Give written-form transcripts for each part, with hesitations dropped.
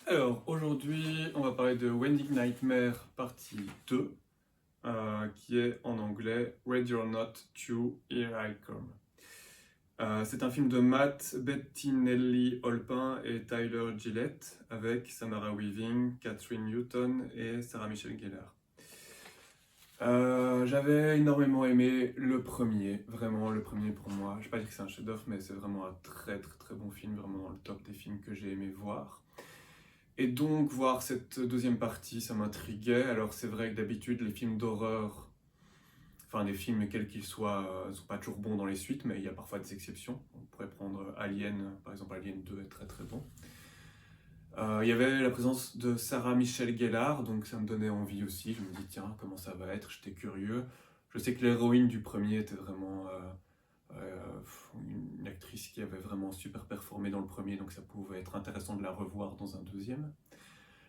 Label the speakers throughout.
Speaker 1: Alors, aujourd'hui, on va parler de Wedding Nightmare partie 2, qui est en anglais Ready or Not, to Here I Come. C'est un film de Matt Bettinelli-Olpin et Tyler Gillett, avec Samara Weaving, Catherine Newton et Sarah Michelle Gellar. J'avais énormément aimé le premier, vraiment le premier pour moi. Je ne vais pas dire que c'est un chef-d'œuvre, mais c'est vraiment un très très très bon film, vraiment dans le top des films que j'ai aimé voir. Et donc, voir cette deuxième partie, ça m'intriguait. Alors, c'est vrai que d'habitude, les films d'horreur, enfin, les films, quels qu'ils soient, ne sont pas toujours bons dans les suites, mais il y a parfois des exceptions. On pourrait prendre Alien, par exemple, Alien 2 est très très bon. Il y avait la présence de Sarah Michelle Gellar, donc ça me donnait envie aussi. Je me dis, tiens, comment ça va être? J'étais curieux. Je sais que l'héroïne du premier était vraiment une actrice qui avait vraiment super performé dans le premier, donc ça pouvait être intéressant de la revoir dans un deuxième.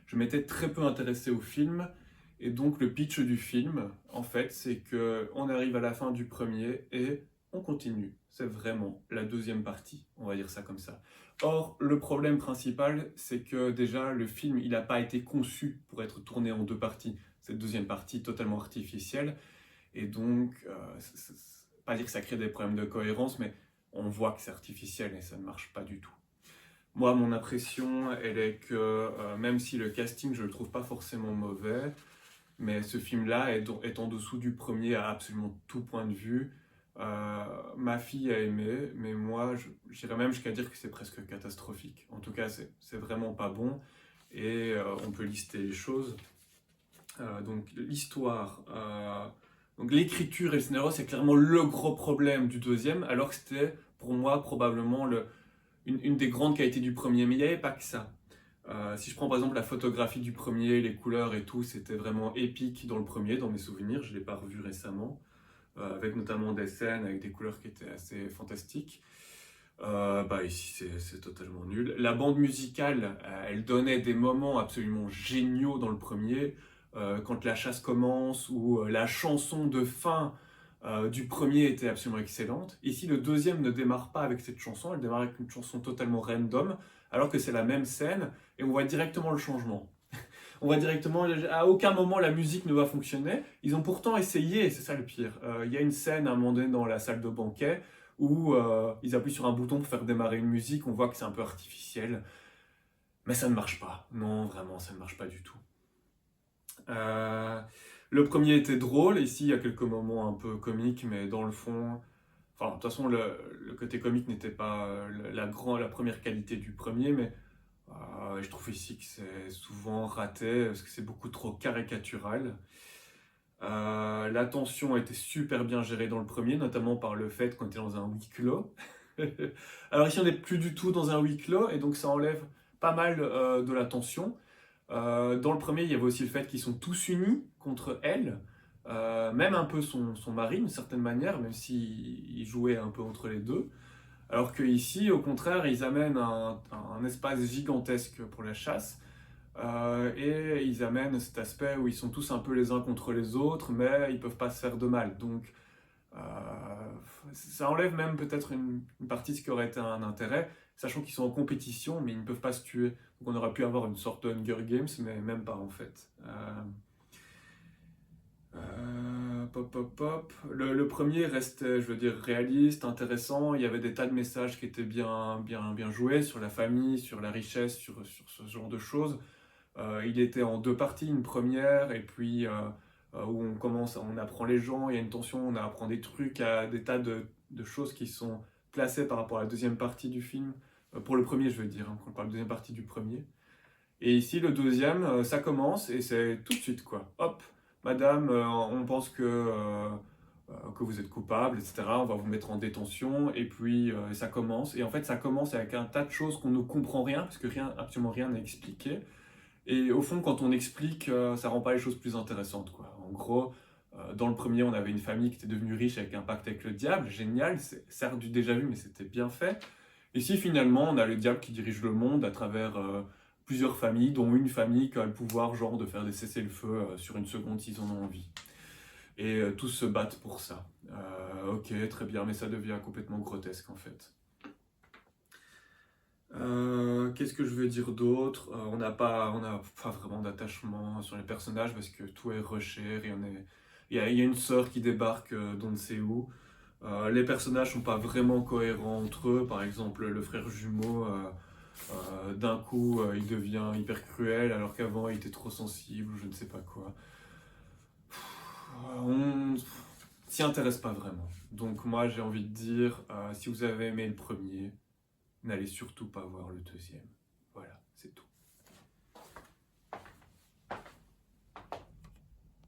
Speaker 1: Je m'étais très peu intéressé au film, et donc le pitch du film, en fait, c'est que on arrive à la fin du premier et on continue. C'est vraiment la deuxième partie, on va dire ça comme ça. Or, le problème principal, c'est que déjà, le film, il n'a pas été conçu pour être tourné en deux parties. Cette deuxième partie totalement artificielle, et donc, pas dire que ça crée des problèmes de cohérence, mais on voit que c'est artificiel et ça ne marche pas du tout. Moi, mon impression, elle est que même si le casting, je le trouve pas forcément mauvais, mais ce film-là est en dessous du premier à absolument tout point de vue. Ma fille a aimé, mais moi, j'irais même jusqu'à dire que c'est presque catastrophique. En tout cas, c'est vraiment pas bon. Et on peut lister les choses. Donc, l'histoire, donc l'écriture et le scénario, c'est clairement le gros problème du deuxième, alors que c'était pour moi probablement une des grandes qualités du premier, mais il n'y avait pas que ça. Si je prends par exemple la photographie du premier, les couleurs et tout, c'était vraiment épique dans le premier, dans mes souvenirs, je ne l'ai pas revu récemment, avec notamment des scènes avec des couleurs qui étaient assez fantastiques. Ici c'est totalement nul. La bande musicale, elle donnait des moments absolument géniaux dans le premier, quand la chasse commence ou la chanson de fin du premier était absolument excellente. Ici, le deuxième ne démarre pas avec cette chanson, elle démarre avec une chanson totalement random, alors que c'est la même scène et on voit directement le changement. On voit directement, à aucun moment la musique ne va fonctionner. Ils ont pourtant essayé, et c'est ça le pire. Il y a une scène à un moment donné dans la salle de banquet où ils appuient sur un bouton pour faire démarrer une musique, on voit que c'est un peu artificiel, mais ça ne marche pas. Non, vraiment, ça ne marche pas du tout. Euh, le premier était drôle, ici il y a quelques moments un peu comiques, mais dans le fond, enfin, de toute façon, le côté comique n'était pas la première qualité du premier, mais je trouve ici que c'est souvent raté, parce que c'est beaucoup trop caricatural. La tension a été super bien gérée dans le premier, notamment par le fait qu'on était dans un huis clos. Alors ici, on n'est plus du tout dans un huis clos, et donc ça enlève pas mal de la tension. Dans le premier, il y avait aussi le fait qu'ils sont tous unis contre elle, même un peu son mari d'une certaine manière, même s'il jouait un peu entre les deux. Alors que ici, au contraire, ils amènent un espace gigantesque pour la chasse, et ils amènent cet aspect où ils sont tous un peu les uns contre les autres, mais ils peuvent pas se faire de mal. Donc euh, ça enlève même peut-être une partie de ce qui aurait été un intérêt, sachant qu'ils sont en compétition, mais ils ne peuvent pas se tuer. Donc on aurait pu avoir une sorte de Hunger Games, mais même pas en fait. Pop, pop, pop. Le premier restait, je veux dire, réaliste, intéressant. Il y avait des tas de messages qui étaient bien joués sur la famille, sur la richesse, sur ce genre de choses. Il était en deux parties, une première, et puis où on apprend les gens, il y a une tension, on apprend des trucs, des tas de choses qui sont placées par rapport à la deuxième partie du film. Pour le premier, je veux dire, hein, quand on parle de la deuxième partie du premier. Et ici, le deuxième, ça commence et c'est tout de suite, quoi. Hop, madame, on pense que vous êtes coupable, etc. On va vous mettre en détention, et puis ça commence. Et en fait, ça commence avec un tas de choses qu'on ne comprend rien, parce que absolument rien n'est expliqué. Et au fond, quand on explique, ça rend pas les choses plus intéressantes, quoi. En gros, dans le premier, on avait une famille qui était devenue riche avec un pacte avec le diable, génial, c'est certes du déjà vu, mais c'était bien fait. Ici, finalement, on a le diable qui dirige le monde à travers plusieurs familles, dont une famille qui a le pouvoir, genre, de faire des cessez-le-feu sur une seconde s'ils en ont envie. Et tous se battent pour ça. Ok, très bien, mais ça devient complètement grotesque, en fait. Qu'est-ce que je veux dire d'autre? On n'a pas vraiment d'attachement sur les personnages parce que tout est rushé, il y a une sœur qui débarque d'on ne sait où. Les personnages sont pas vraiment cohérents entre eux. Par exemple, le frère jumeau, d'un coup, il devient hyper cruel alors qu'avant il était trop sensible ou je ne sais pas quoi. On s'y intéresse pas vraiment. Donc moi j'ai envie de dire, si vous avez aimé le premier, n'allez surtout pas voir le deuxième. Voilà, c'est tout.